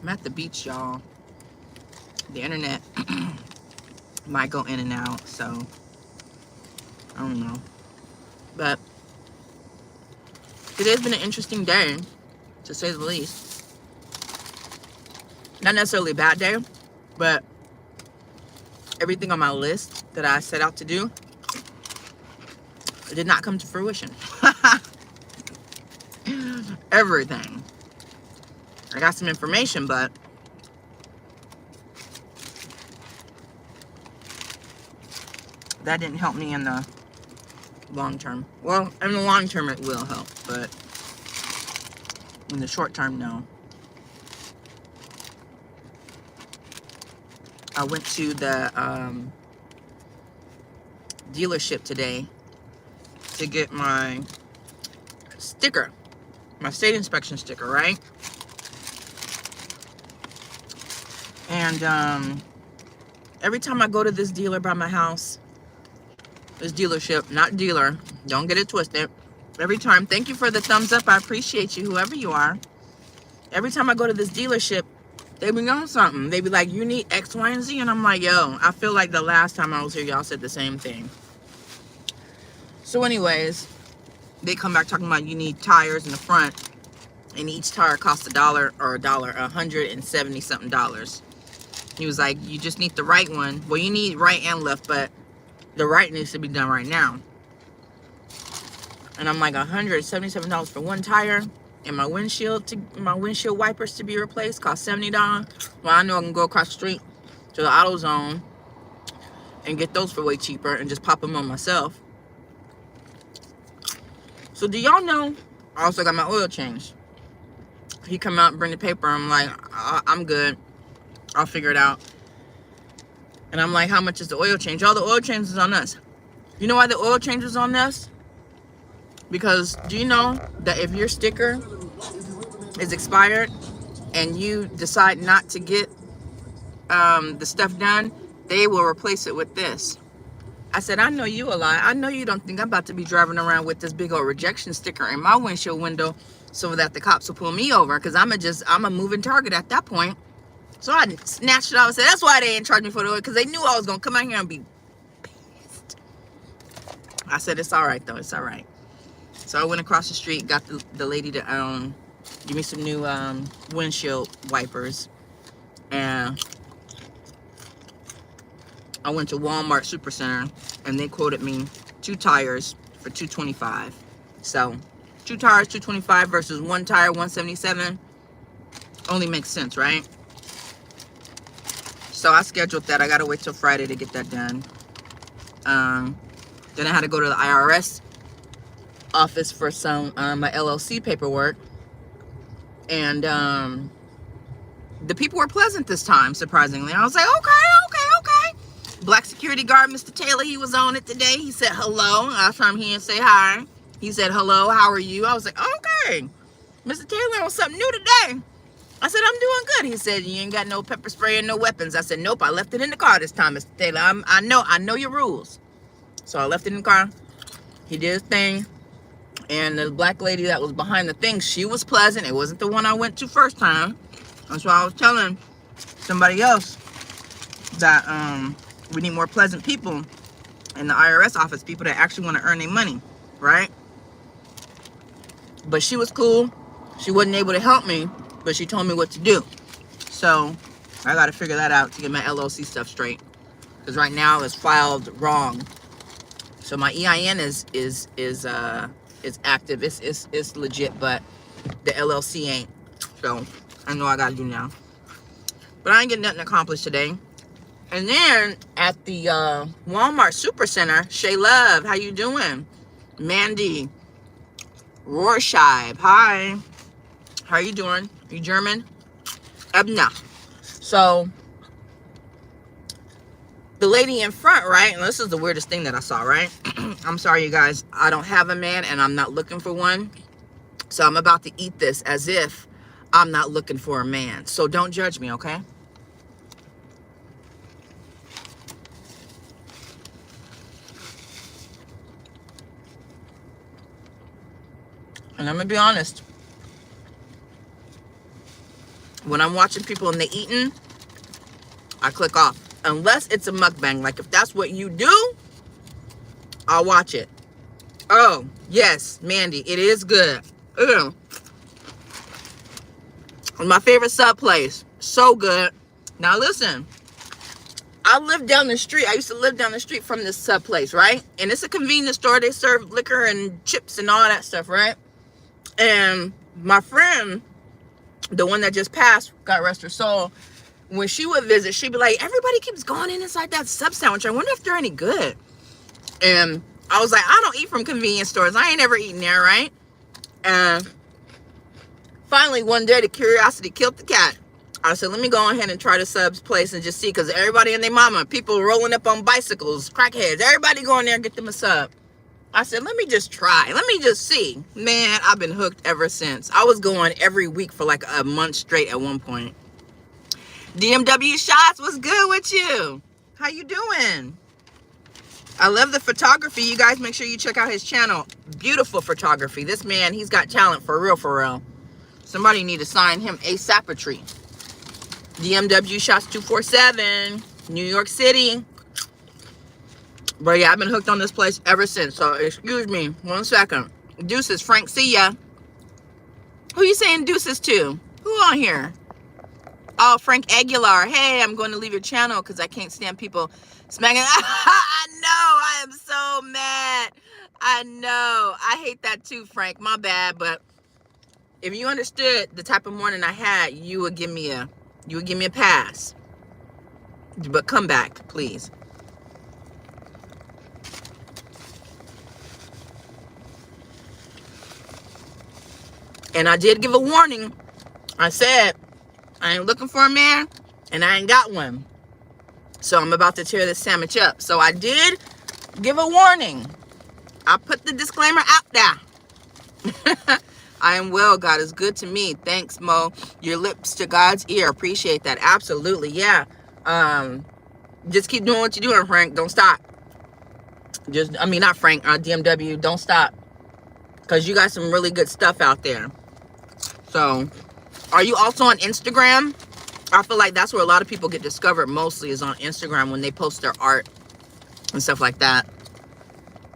I'm at the beach, y'all. The internet might go in and out, so I don't know. But it has been an interesting day, to say the least. Not necessarily a bad day, but everything on my list that I set out to do, it did not come to fruition. Everything. I got some information, but that didn't help me in the long term. Well, in the long term it will help, but in the short term, no. I went to the dealership today to get my sticker, my state inspection sticker, right? And every time I go to this dealer by my house, this dealership, not dealer, don't get it twisted. Every time, thank you for the thumbs up. I appreciate you, whoever you are. Every time I go to this dealership, they be on something. They be like, you need X, Y, and Z. And I'm like, yo, I feel like the last time I was here, y'all said the same thing. So anyways, they come back talking about you need tires in the front. And each tire costs $170 something dollars. He was like, you just need the right one. Well, you need right and left, but the right needs to be done right now. And I'm like, $177 for one tire, and my windshield wipers to be replaced cost $70. Well, I know I can go across the street to the AutoZone and get those for way cheaper and just pop them on myself. So do y'all know? I also got my oil change. He come out and bring the paper. I'm like, I'm good. I'll figure it out. And I'm like, how much is the oil change? All the oil change is on us. You know why the oil change is on us? Because do you know that if your sticker is expired and you decide not to get the stuff done, they will replace it with this. I said, I know you a lie. I know you don't think I'm about to be driving around with this big old rejection sticker in my windshield window so that the cops will pull me over, because I'm a moving target at that point. So I snatched it out and said, that's why they didn't charge me for the oil, because they knew I was going to come out here and be pissed. I said, it's all right, though. It's all right. So I went across the street, got the lady to give me some new windshield wipers. And I went to Walmart Supercenter, and they quoted me 2 tires for $225. So 2 tires, $225 versus 1 tire, $177. Only makes sense, right? So I scheduled that. I got to wait till Friday to get that done. Then I had to go to the IRS office for some my LLC paperwork. And the people were pleasant this time, surprisingly. I was like, okay. Black security guard, Mr. Taylor, he was on it today. He said hello. I saw him here and say hi. He said, hello, how are you? I was like, okay. Mr. Taylor on something new today. I said, I'm doing good. He said, you ain't got no pepper spray and no weapons. I said, nope, I left it in the car this time, Mr. Taylor. I know your rules. So I left it in the car. He did his thing. And the black lady that was behind the thing, she was pleasant. It wasn't the one I went to first time. That's why I was telling somebody else that we need more pleasant people in the IRS office, people that actually want to earn their money, right? But she was cool. She wasn't able to help me, but she told me what to do. So I got to figure that out to get my LLC stuff straight, because right now it's filed wrong. So my EIN is active. It's legit, but the LLC ain't. So I know I got to do now. But I ain't getting nothing accomplished today. And then at the Walmart Supercenter, Shay Love, how you doing? Mandy Rorscheib, hi. How you doing? You German? Ebna. So the lady in front, right? And this is the weirdest thing that I saw, right? I'm sorry, you guys. I don't have a man and I'm not looking for one. So I'm about to eat this as if I'm not looking for a man. So don't judge me, okay? And I'm going to be honest. When I'm watching people and they eating, I click off. Unless it's a mukbang. Like if that's what you do, I'll watch it. Oh, yes, Mandy, it is good. Ew. My favorite sub place. So good. Now listen, I live down the street. I used to live down the street from this sub place, right? And it's a convenience store. They serve liquor and chips and all that stuff, right? And my friend, the one that just passed, God rest her soul, when she would visit, she'd be like, everybody keeps going in inside that sub sandwich. I wonder if they're any good. And I was like, I don't eat from convenience stores. I ain't ever eaten there, right? And finally, one day, the curiosity killed the cat. I said, let me go ahead and try the subs place and just see, because everybody and their mama, people rolling up on bicycles, crackheads, everybody going there and get them a sub. I said, let me just try. Let me just see. Man, I've been hooked ever since. I was going every week for like a month straight at one point. DMW Shots, what's good with you? How you doing? I love the photography. You guys make sure you check out his channel. Beautiful photography. This man, he's got talent for real, for real. Somebody need to sign him ASAP-a-tree. DMW Shots 247, New York City. But yeah, I've been hooked on this place ever since. So excuse me, 1 second. Deuces, Frank, see ya. Who you saying deuces to? Who on here? Oh, Frank Aguilar. Hey, I'm going to leave your channel because I can't stand people smacking. I know. I am so mad. I know. I hate that too, Frank. My bad. But if you understood the type of morning I had, you would give me a pass. But come back, please. And I did give a warning. I said, I ain't looking for a man, and I ain't got one. So I'm about to tear this sandwich up. So I did give a warning. I put the disclaimer out there. I am well. God is good to me. Thanks, Mo. Your lips to God's ear. Appreciate that. Absolutely. Yeah. Just keep doing what you're doing, Frank. Don't stop. Not Frank, DMW. Don't stop. Because you got some really good stuff out there. So, are you also on Instagram? I feel like that's where a lot of people get discovered mostly, is on Instagram when they post their art and stuff like that.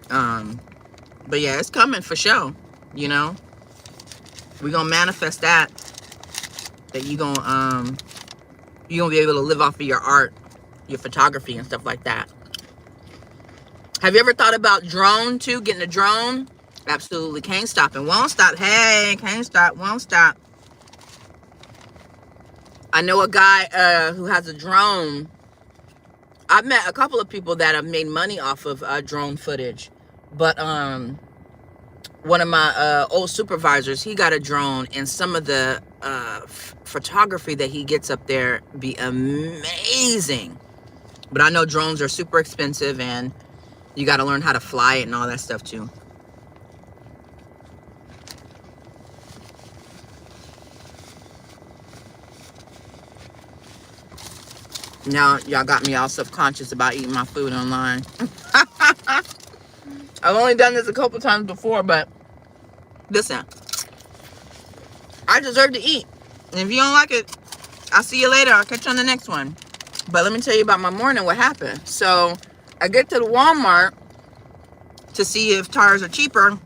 But yeah, it's coming for sure. You know, we're gonna manifest that you're gonna be able to live off of your art, your photography and stuff like that. Have you ever thought about drone too? Getting a drone? Absolutely. Can't stop and won't stop. Hey, can't stop, won't stop. I know a guy who has a drone. I've met a couple of people that have made money off of drone footage. But one of my old supervisors, he got a drone, and some of the photography that he gets up there be amazing. But I know drones are super expensive, and you got to learn how to fly it and all that stuff too. Now, y'all got me all self-conscious about eating my food online. I've only done this a couple times before, but listen, I deserve to eat. And if you don't like it, I'll see you later. I'll catch you on the next one. But let me tell you about my morning, what happened. So I get to the Walmart to see if tires are cheaper.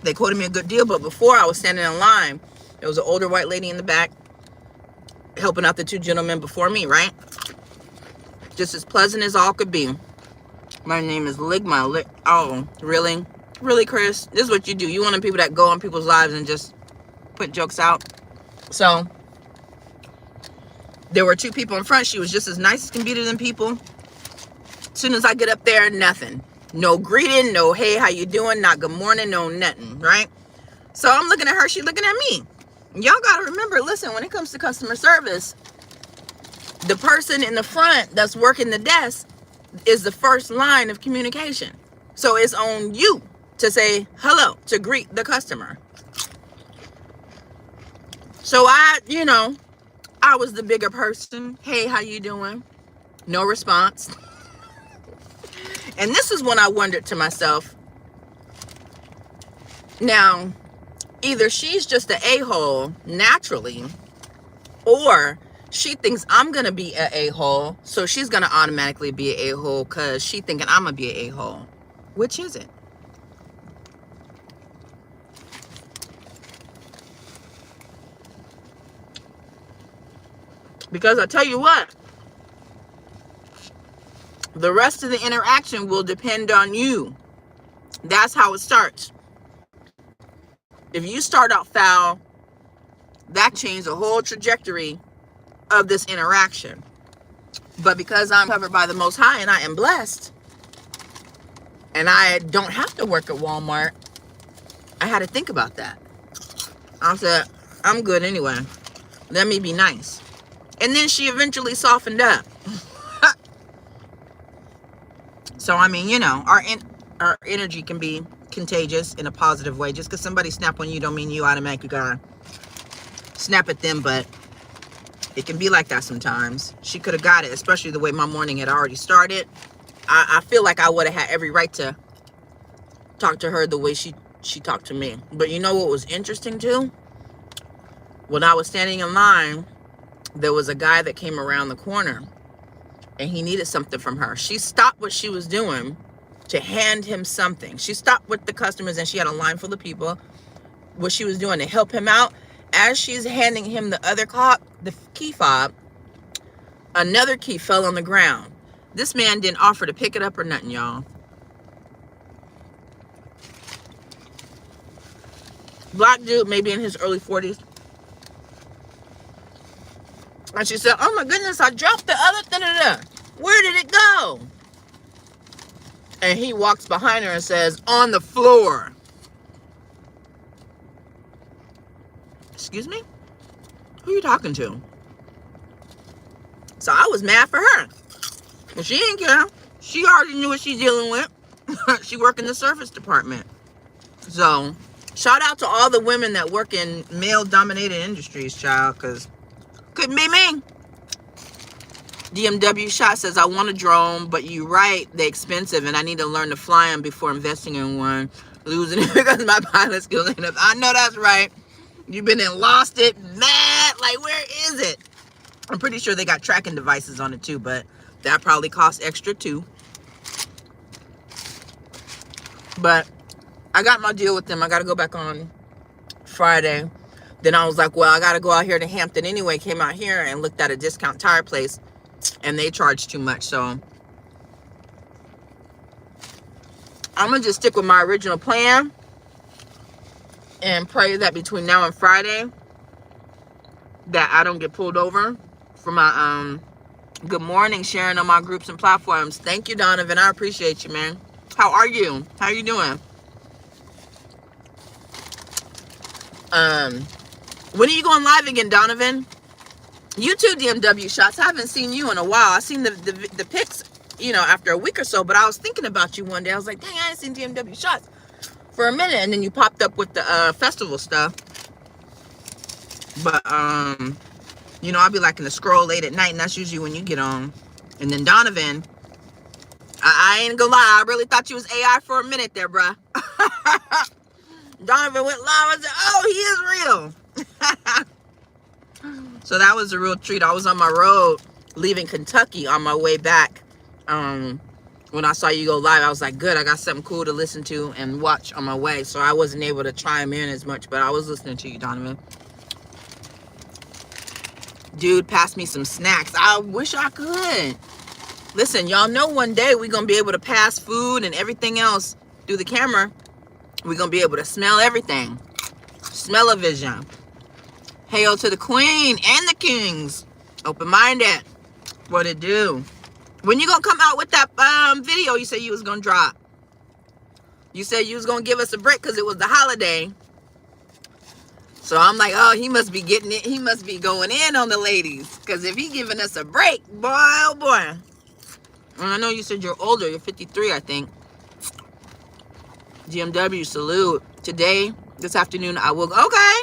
They quoted me a good deal, but before I was standing in line, there was an older white lady in the back helping out the two gentlemen before me, right? Just as pleasant as all could be. My name is Ligma. Oh, really? Really, Chris? This is what you do. You want the people that go on people's lives and just put jokes out. So, there were two people in front. She was just as nice as can be to them people. As soon as I get up there, nothing. No greeting, no hey, how you doing? Not good morning, no nothing, right? So, I'm looking at her. She's looking at me. Y'all got to remember, listen, when it comes to customer service, the person in the front that's working the desk is the first line of communication. So it's on you to say hello, to greet the customer. So I was the bigger person. Hey, how you doing? No response. And this is when I wondered to myself, now, either she's just an a-hole naturally, Or she thinks I'm going to be an a-hole, so she's going to automatically be an a-hole because she thinking I'm going to be an a-hole. Which is it? Because I tell you what, the rest of the interaction will depend on you. That's how it starts. If you start out foul, that changed the whole trajectory of this interaction. But because I'm covered by the Most High and I am blessed, and I don't have to work at Walmart, I had to think about that. I said, I'm good anyway. Let me be nice. And then she eventually softened up. So, I mean, you know, our energy can be contagious in a positive way. Just because somebody snap on you don't mean you automatically gotta snap at them, but it can be like that sometimes. She could have got it, especially the way my morning had already started. I feel like I would have had every right to talk to her the way she talked to me. But you know what was interesting too? When I was standing in line, there was a guy that came around the corner and he needed something from her. She stopped what she was doing to hand him something. She stopped with the customers and she had a line full of people. What she was doing to help him out, as she's handing him the other the key fob, another key fell on the ground. This man didn't offer to pick it up or nothing, y'all. Black dude, maybe in his early 40s. And she said, oh my goodness, I dropped the other da-da-da. Where did it go? And he walks behind her and says, on the floor. Excuse me? Who are you talking to? So I was mad for her. Well, she didn't care. She already knew what she's dealing with. She worked in the service department. So shout out to all the women that work in male-dominated industries, child, because couldn't be me. DMW Shot says, I want a drone, but you're right, they're expensive, and I need to learn to fly them before investing in one. Losing it because my pilot skills ain't up. I know that's right. You've been and lost it, mad. Like, where is it? I'm pretty sure they got tracking devices on it too, but that probably costs extra too. But I got my deal with them. I got to go back on Friday. Then I was like, well, I got to go out here to Hampton anyway. Came out here and looked at a discount tire place, and they charge too much. So I'm going to just stick with my original plan and pray that between now and Friday that I don't get pulled over for my good morning sharing on my groups and platforms. Thank you, Donovan. I appreciate you, man. How are you? How are you doing? When are you going live again, Donovan? You too, DMW Shots. I haven't seen you in a while. I seen the pics, you know, after a week or so, but I was thinking about you one day. I was like, dang, I ain't seen DMW Shots for a minute, and then you popped up with the festival stuff. But you know, I'll be like in the scroll late at night, and that's usually when you get on. And then Donovan, I ain't gonna lie, I really thought you was AI for a minute there, bruh. Donovan went live. I said, oh, he is real. So that was a real treat. I was on my road leaving Kentucky on my way back. When I saw you go live, I was like, good, I got something cool to listen to and watch on my way. So I wasn't able to chime in as much, but I was listening to you, Donovan. Dude, pass me some snacks. I wish I could. Listen, y'all know one day we're going to be able to pass food and everything else through the camera. We're going to be able to smell everything. Smell-o-vision. Hail to the queen and the kings. Open-minded. What it do? When you going to come out with that video you said you was going to drop? You said you was going to give us a break because it was the holiday. So I'm like, oh, he must be getting it. He must be going in on the ladies. Because if he giving us a break, boy, oh boy. And I know you said you're older. You're 53, I think. GMW, salute. Today, this afternoon, I will. Okay.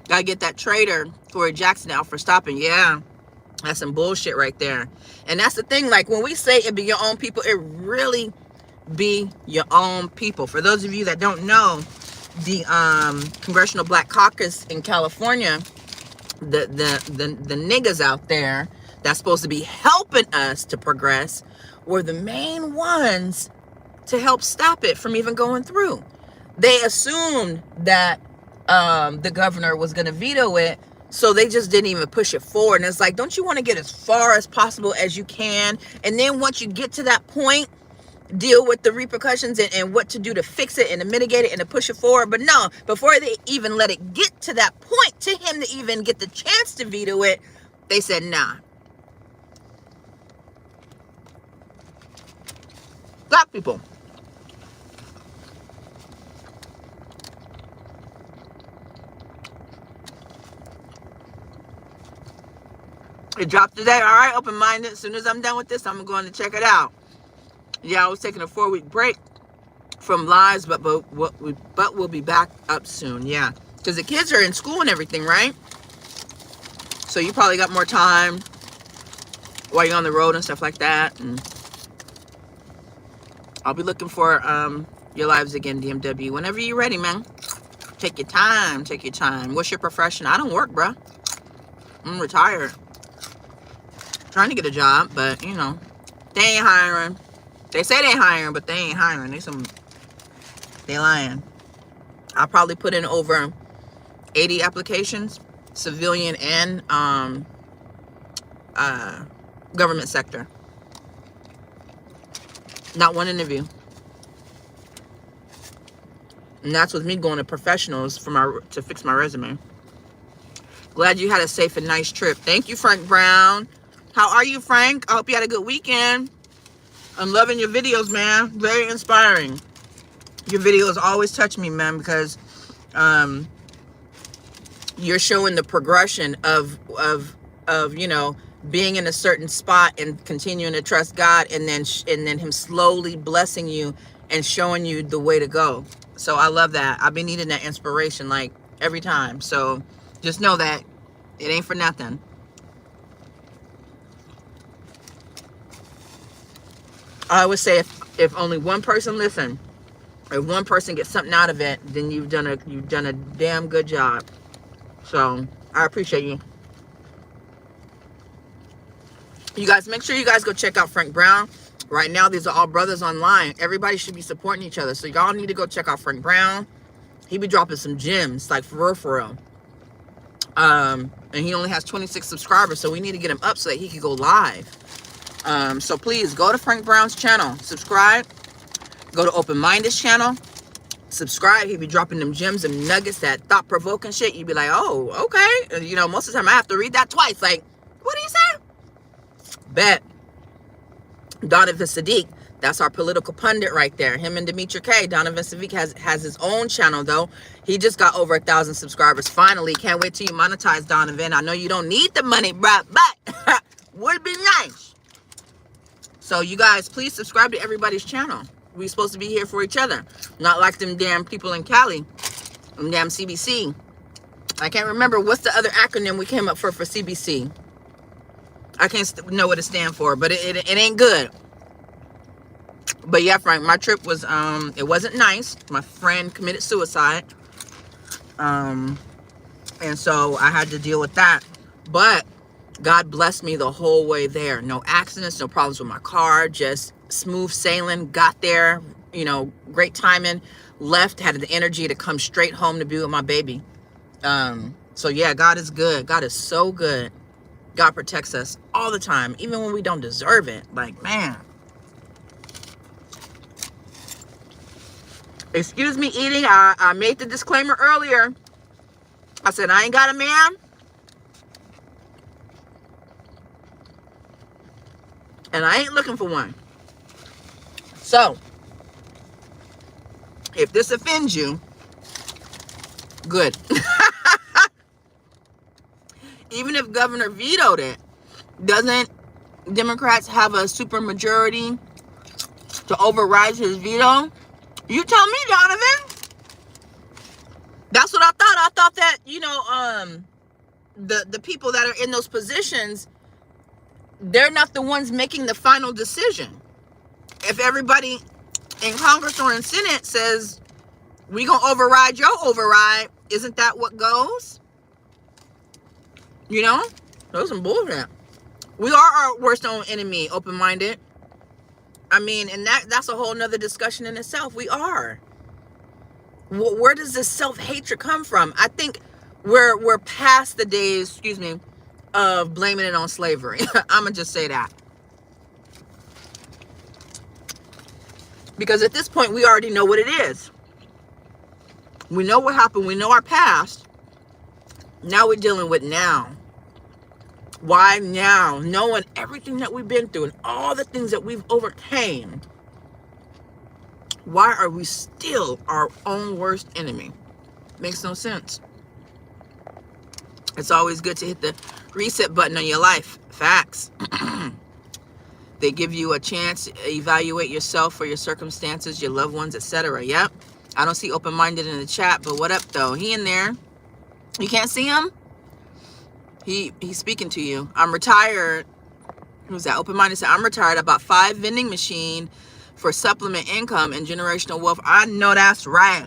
Gotta get that trader, Corey Jackson, out for stopping. Yeah. That's some bullshit right there. And that's the thing. Like, when we say it be your own people, it really be your own people. For those of you that don't know, the Congressional Black Caucus in California the niggas out there that's supposed to be helping us to progress were the main ones to help stop it from even going through. They assumed that the governor was going to veto it, so they just didn't even push it forward. And it's like, don't you want to get as far as possible as you can? And then once you get to that point, deal with the repercussions and what to do to fix it and to mitigate it and to push it forward. But no, before they even let it get to that point, to him to even get the chance to veto it, they said, nah. Black people. It dropped today. All right, open-minded. As soon as I'm done with this, I'm going to check it out. Yeah, I was taking a 4-week break from lives, but we'll be back up soon. Yeah, because the kids are in school and everything, right? So you probably got more time while you're on the road and stuff like that. And I'll be looking for your lives again, DMW. Whenever you're ready, man. Take your time. Take your time. What's your profession? I don't work, bro. I'm retired. Trying to get a job, but you know, they ain't hiring. They say they hiring, but they ain't hiring. They lying. I probably put in over 80 applications, civilian and government sector. Not one interview. And that's with me going to professionals to fix my resume. Glad you had a safe and nice trip. Thank you, Frank Brown. How are you, Frank? I hope you had a good weekend. I'm loving your videos, man. Very inspiring. Your videos always touch me, man, because you're showing the progression of you know, being in a certain spot and continuing to trust God, and then him slowly blessing you and showing you the way to go. So I love that. I've been needing that inspiration like every time. So just know that it ain't for nothing. I always say if only one person listen, if one person gets something out of it, then you've done a damn good job. So I appreciate you. You guys, make sure you guys go check out Frank Brown. Right now, these are all brothers online. Everybody should be supporting each other. So y'all need to go check out Frank Brown. He be dropping some gems, like for real. And he only has 26 subscribers, so we need to get him up so that he can go live. So please go to Frank Brown's channel, subscribe. Go to Open Minded's channel, subscribe. He be dropping them gems and nuggets, that thought-provoking shit. You be like, oh, okay. And, you know, most of the time I have to read that twice. Like, what do you say? Bet. Donovan Sadiq, that's our political pundit right there. Him and Demetri K. Donovan Sadiq has his own channel, though. He just got over 1,000 subscribers. Finally, can't wait till you monetize, Donovan. I know you don't need the money, bruh, but would be nice. So you guys, please subscribe to everybody's channel. We're supposed to be here for each other. Not like them damn people in Cali. Them damn CBC. I can't remember. What's the other acronym we came up for CBC? I can't know what it stands for, but it ain't good. But yeah, Frank, my trip was, it wasn't nice. My friend committed suicide. And so I had to deal with that. But God blessed me the whole way there. No accidents, no problems with my car, just smooth sailing. Got there, you know, great timing. Left, had the energy to come straight home to be with my baby. So yeah, God is good. God is so good. God protects us all the time, even when we don't deserve it. Like, man. Excuse me eating. I made the disclaimer earlier. I said, I ain't got a man. And I ain't looking for one. So, if this offends you, good. Even if Governor vetoed it, doesn't Democrats have a super majority to override his veto? You tell me, Donovan. That's what I thought. I thought that, you know, the people that are in those positions, they're not the ones making the final decision. If everybody in Congress or in Senate says, we gonna override your override, isn't that what goes? You know? Those some bullshit. We are our worst own enemy, open-minded. I mean, and that's a whole nother discussion in itself. We are. Where does this self-hatred come from? I think we're past the days, excuse me, of blaming it on slavery. I'm gonna just say that. Because at this point, we already know what it is. We know what happened. We know our past. Now we're dealing with now. Why now? Knowing everything that we've been through and all the things that we've overcame. Why are we still our own worst enemy? Makes no sense. It's always good to hit the reset button on your life. Facts. They give you a chance to evaluate yourself or your circumstances, your loved ones, etc. Yep. I don't see open-minded in the chat, but what up though? He in there. You can't see him? He's speaking to you. I'm retired. Who's that? Open-minded said, I'm retired. I bought 5 vending machine for supplement income and generational wealth. I know that's right.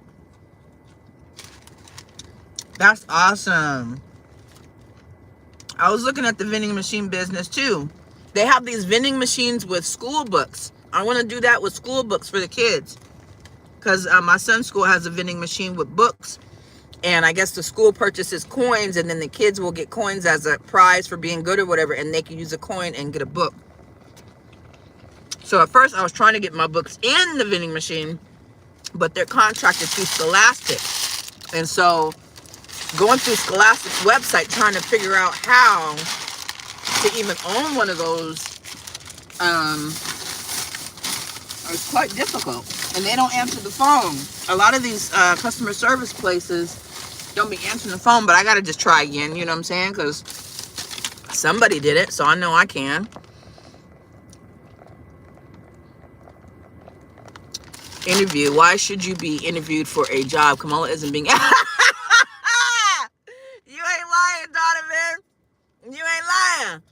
That's awesome. I was looking at the vending machine business too. They have these vending machines with school books. I want to do that with school books for the kids. Because my son's school has a vending machine with books. And I guess the school purchases coins, and then the kids will get coins as a prize for being good or whatever, and they can use a coin and get a book. So at first I was trying to get my books in the vending machine, but they're contracted through Scholastic. And so going through Scholastic's website, trying to figure out how to even own one of those is quite difficult. And they don't answer the phone. A lot of these customer service places don't be answering the phone, but I gotta just try again, you know what I'm saying? Because somebody did it, so I know I can. Interview. Why should you be interviewed for a job? Kamala isn't being... You ain't lying, Donovan. You ain't lying.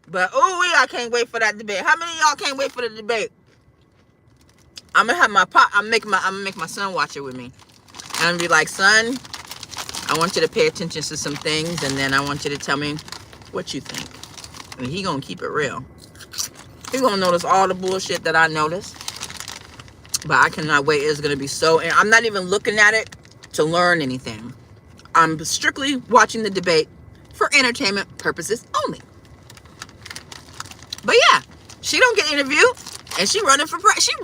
But, I can't wait for that debate. How many of y'all can't wait for the debate? I'm gonna have my I'm gonna make my son watch it with me. And I'm gonna be like, son, I want you to pay attention to some things, and then I want you to tell me what you think. And he gonna keep it real. He gonna notice all the bullshit that I noticed. But I cannot wait. It's gonna be so, and I'm not even looking at it to learn anything. I'm strictly watching the debate for entertainment purposes only. But yeah, she don't get interviewed. And she running for she's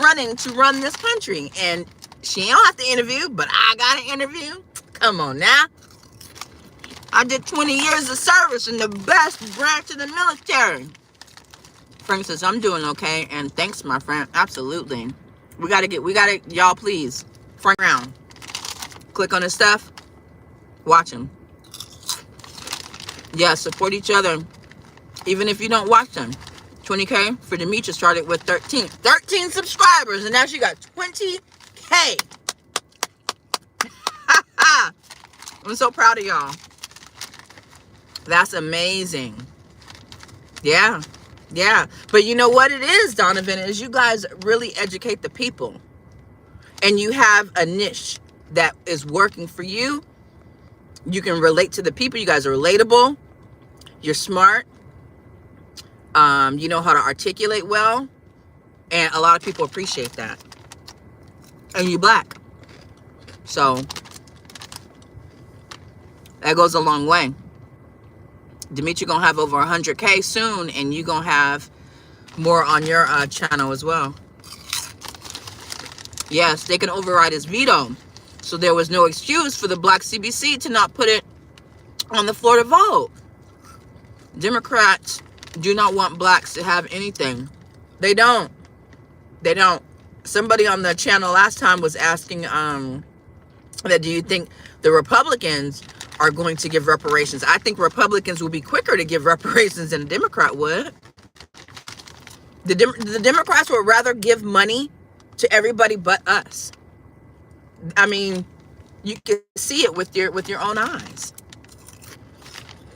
running to run this country, and she don't have to interview, but I got an interview. Come on now. I did 20 years of service in the best branch of the military. Frank says, I'm doing okay, and thanks, my friend. Absolutely. We gotta, y'all please, Frank Brown. Click on his stuff. Watch him. Yeah, support each other, even if you don't watch them. 20K for Demetra started with 13 subscribers, and now she got 20K. I'm so proud of y'all. That's amazing. Yeah. But you know what it is, Donovan, is you guys really educate the people. And you have a niche that is working for you. You can relate to the people. You guys are relatable. You're smart. You know how to articulate well, and a lot of people appreciate that. And you black, so that goes a long way. Demetri gonna have over 100K soon, and you gonna have more on your channel as well. Yes, they can override his veto, so there was no excuse for the black CBC to not put it on the floor to vote. Democrats do not want blacks to have anything. They don't. Somebody on the channel last time was asking that do you think the Republicans are going to give reparations? I think Republicans will be quicker to give reparations than a Democrat would. The Democrats would rather give money to everybody but us. I mean, you can see it with your own eyes.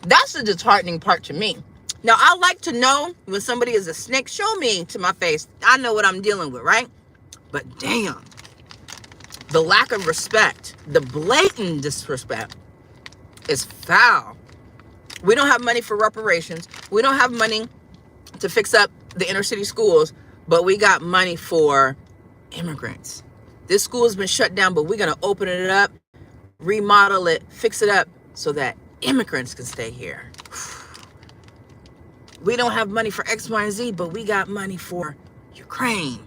That's the disheartening part to me. Now, I like to know when somebody is a snake. Show me to my face. I know what I'm dealing with, right? But damn, the lack of respect, the blatant disrespect is foul. We don't have money for reparations. We don't have money to fix up the inner city schools, but we got money for immigrants. This school has been shut down, but we're going to open it up, remodel it, fix it up so that immigrants can stay here. We don't have money for X, Y, and Z, but we got money for Ukraine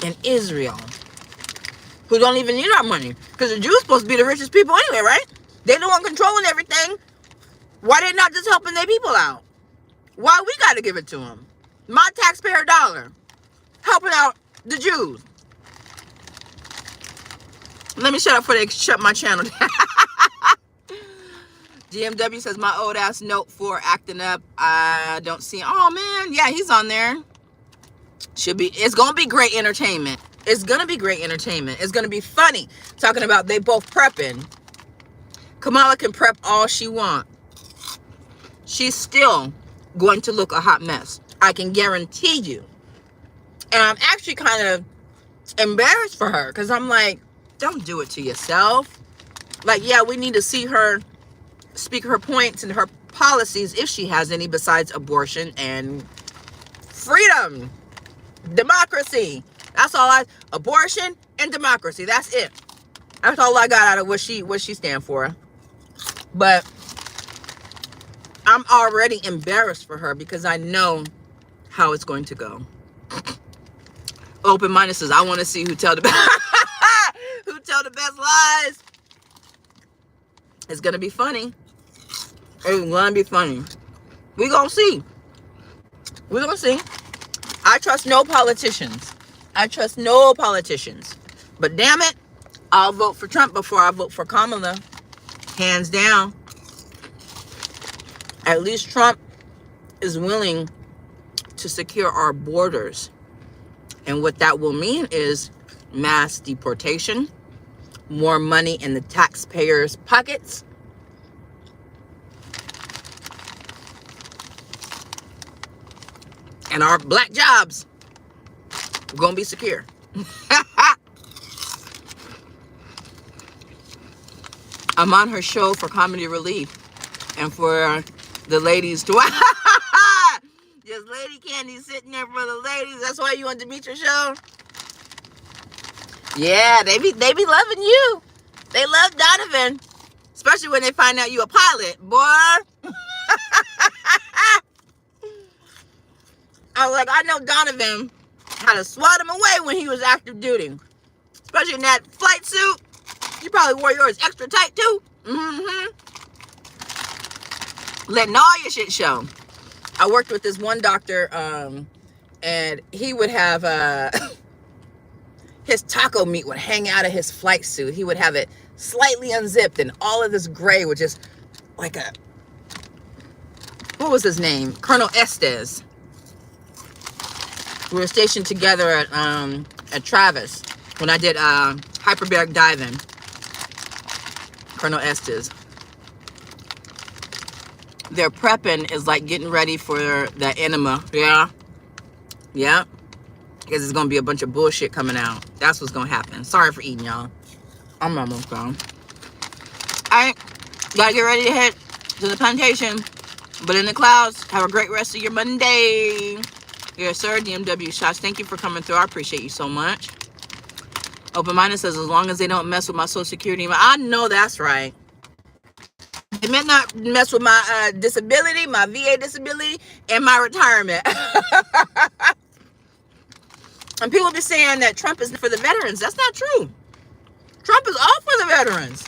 and Israel, who don't even need our money, because the Jews supposed to be the richest people anyway, right? They the one controlling everything. Why they not just helping their people out? Why we got to give it to them? My taxpayer dollar helping out the Jews. Let me shut up before they shut my channel down. GMW says, my old ass note for acting up. I don't see. Oh man, yeah, he's on there. Should be. It's gonna be great entertainment. It's gonna be great entertainment. It's gonna be funny. Talking about they both prepping. Kamala can prep all she want. She's still going to look a hot mess. I can guarantee you. And I'm actually kind of embarrassed for her, because I'm like, don't do it to yourself. Like, yeah, we need to see her speak her points and her policies, if she has any, besides abortion and freedom, democracy. That's all abortion and democracy. That's it. That's all I got out of what she stand for. But I'm already embarrassed for her because I know how it's going to go. Open Minded says, I want to see who tell the best lies. It's gonna be funny. It's gonna be funny. We gonna see. We're gonna see. I trust no politicians. I trust no politicians. But damn it, I'll vote for Trump before I vote for Kamala. Hands down. At least Trump is willing to secure our borders. And what that will mean is mass deportation, more money in the taxpayers' pockets, and our black jobs are going to be secure. I'm on her show for comedy relief and for the ladies to watch. Just Lady Candy sitting there for the ladies. That's why you on Demetra show? Yeah, they be loving you. They love Donovan. Especially when they find out you a pilot, boy. I was like, I know Donovan had to swat him away when he was active duty. Especially in that flight suit. You probably wore yours extra tight too. Letting all your shit show. I worked with this one doctor, and he would have his taco meat would hang out of his flight suit. He would have it slightly unzipped, and all of this gray would just like a, what was his name? Colonel Estes. We were stationed together at Travis when I did hyperbaric diving. Colonel Estes. Their prepping is like getting ready for the enema. Yeah. Yeah. Because there's going to be a bunch of bullshit coming out. That's what's going to happen. Sorry for eating, y'all. I'm almost gone. Alright. Gotta get ready to head to the plantation. But in the clouds, have a great rest of your Monday. Yes, sir. DMW Shots. Thank you for coming through. I appreciate you so much. Open Minded says, as long as they don't mess with my Social Security. I know that's right. They may not mess with my disability, my VA disability, and my retirement. And people be saying that Trump is for the veterans. That's not true. Trump is all for the veterans.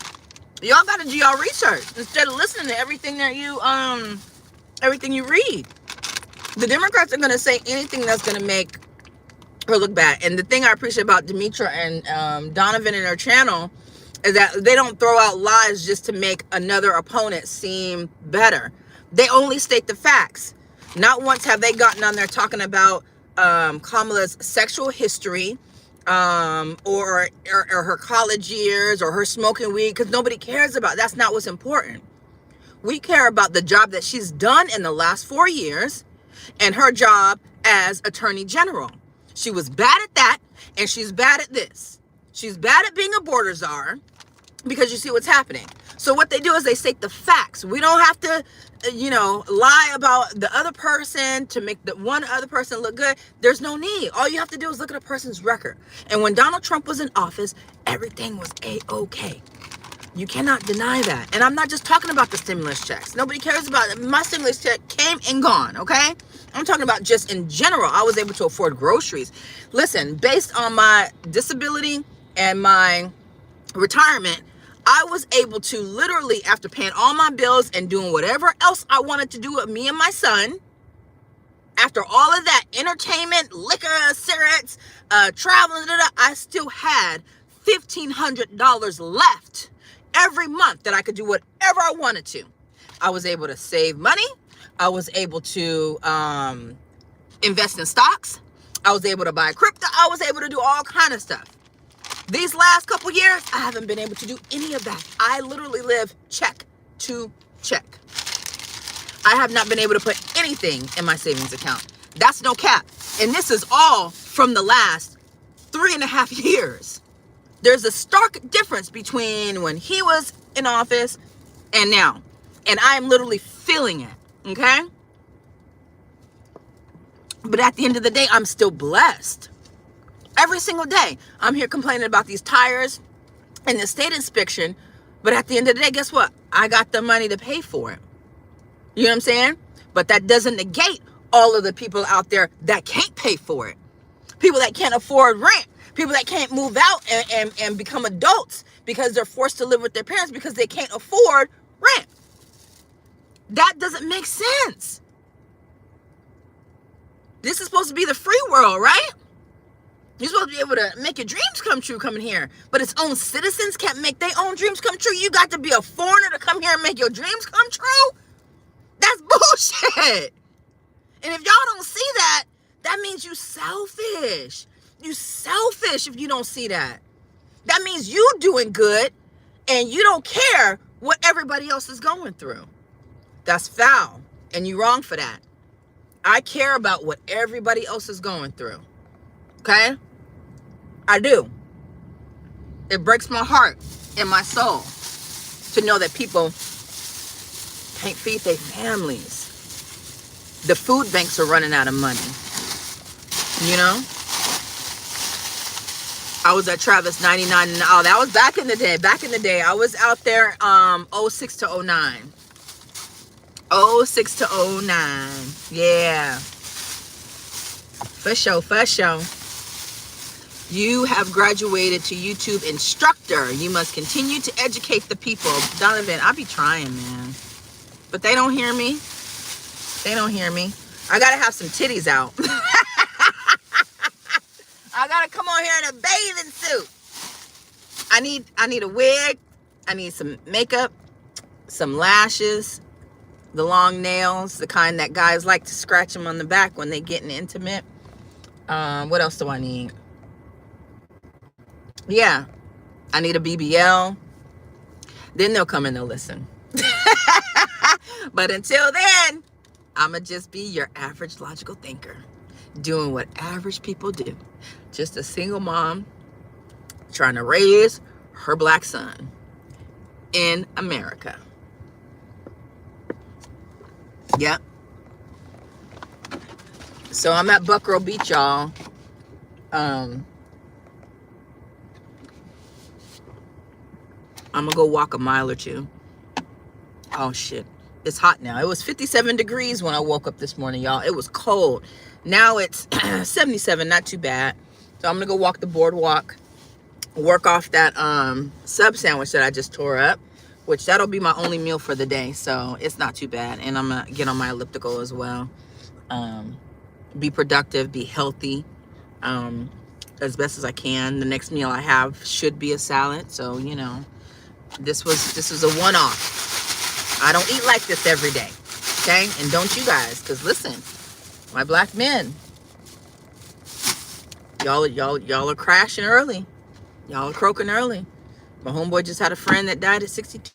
Y'all got to do y'all research instead of listening to everything that you read. The Democrats are going to say anything that's going to make her look bad. And the thing I appreciate about Demetra and Donovan and her channel is that they don't throw out lies just to make another opponent seem better. They only state the facts. Not once have they gotten on there talking about Kamala's sexual history, or her college years, or her smoking weed, because nobody cares about. That's not what's important. We care about the job that she's done in the last 4 years and her job as Attorney General. She was bad at that, and she's bad at this. She's bad at being a border czar, because you see what's happening. So what they do is they state the facts. We don't have to, lie about the other person to make the one other person look good. There's no need. All you have to do is look at a person's record. And when Donald Trump was in office, everything was A-OK. You cannot deny that. And I'm not just talking about the stimulus checks. Nobody cares about it. My stimulus check came and gone, okay? I'm talking about just in general. I was able to afford groceries. Listen, based on my disability and my retirement, I was able to literally, after paying all my bills and doing whatever else I wanted to do with me and my son, after all of that entertainment, liquor, cigarettes, traveling, I still had $1,500 left every month that I could do whatever I wanted to. I was able to save money. I was able to invest in stocks. I was able to buy crypto. I was able to do all kind of stuff. These last couple years, I haven't been able to do any of that. I literally live check to check. I have not been able to put anything in my savings account. That's no cap. And this is all from the last 3.5 years. There's a stark difference between when he was in office and now. And I am literally feeling it, okay? But at the end of the day, I'm still blessed. Every single day, I'm here complaining about these tires and the state inspection. But at the end of the day, guess what? I got the money to pay for it. You know what I'm saying? But that doesn't negate all of the people out there that can't pay for it. People that can't afford rent. People that can't move out and become adults because they're forced to live with their parents because they can't afford rent. That doesn't make sense. This is supposed to be the free world, right? You're supposed to be able to make your dreams come true coming here. But its own citizens can't make their own dreams come true. You got to be a foreigner to come here and make your dreams come true? That's bullshit. And if y'all don't see that, that means you selfish. You selfish if you don't see that. That means you doing good and you don't care what everybody else is going through. That's foul. And you're wrong for that. I care about what everybody else is going through. Okay? I do. It breaks my heart and my soul to know that people can't feed their families. The food banks are running out of money. You know? I was at Travis 99. Oh, that was back in the day. Back in the day. I was out there 06 to 09. 06 to 09. Yeah. For sure, for sure. You have graduated to YouTube instructor. You must continue to educate the people. Donovan, I be trying, man. But they don't hear me. They don't hear me. I gotta have some titties out. I gotta come on here in a bathing suit. I need a wig. I need some makeup, some lashes, the long nails, the kind that guys like to scratch them on the back when they getting intimate. What else do I need? Yeah, I need a BBL. Then they'll come and they'll listen. But until then, I'ma just be your average logical thinker, doing what average people do. Just a single mom trying to raise her black son in America. Yep. So I'm at Buckrow Beach, y'all. I'm gonna go walk a mile or two. Oh shit, it's hot now. It was 57 degrees when I woke up this morning, y'all. It was cold. Now it's 77, not too bad. So I'm gonna go walk the boardwalk, work off that sub sandwich that I just tore up, which that'll be my only meal for the day. So it's not too bad. And I'm gonna get on my elliptical as well. Be productive, be healthy, as best as I can. The next meal I have should be a salad. So, you know, this was a one-off. I don't eat like this every day, okay? And don't you guys, because listen, my black men, y'all are crashing early. Y'all are croaking early. My homeboy just had a friend that died at 62.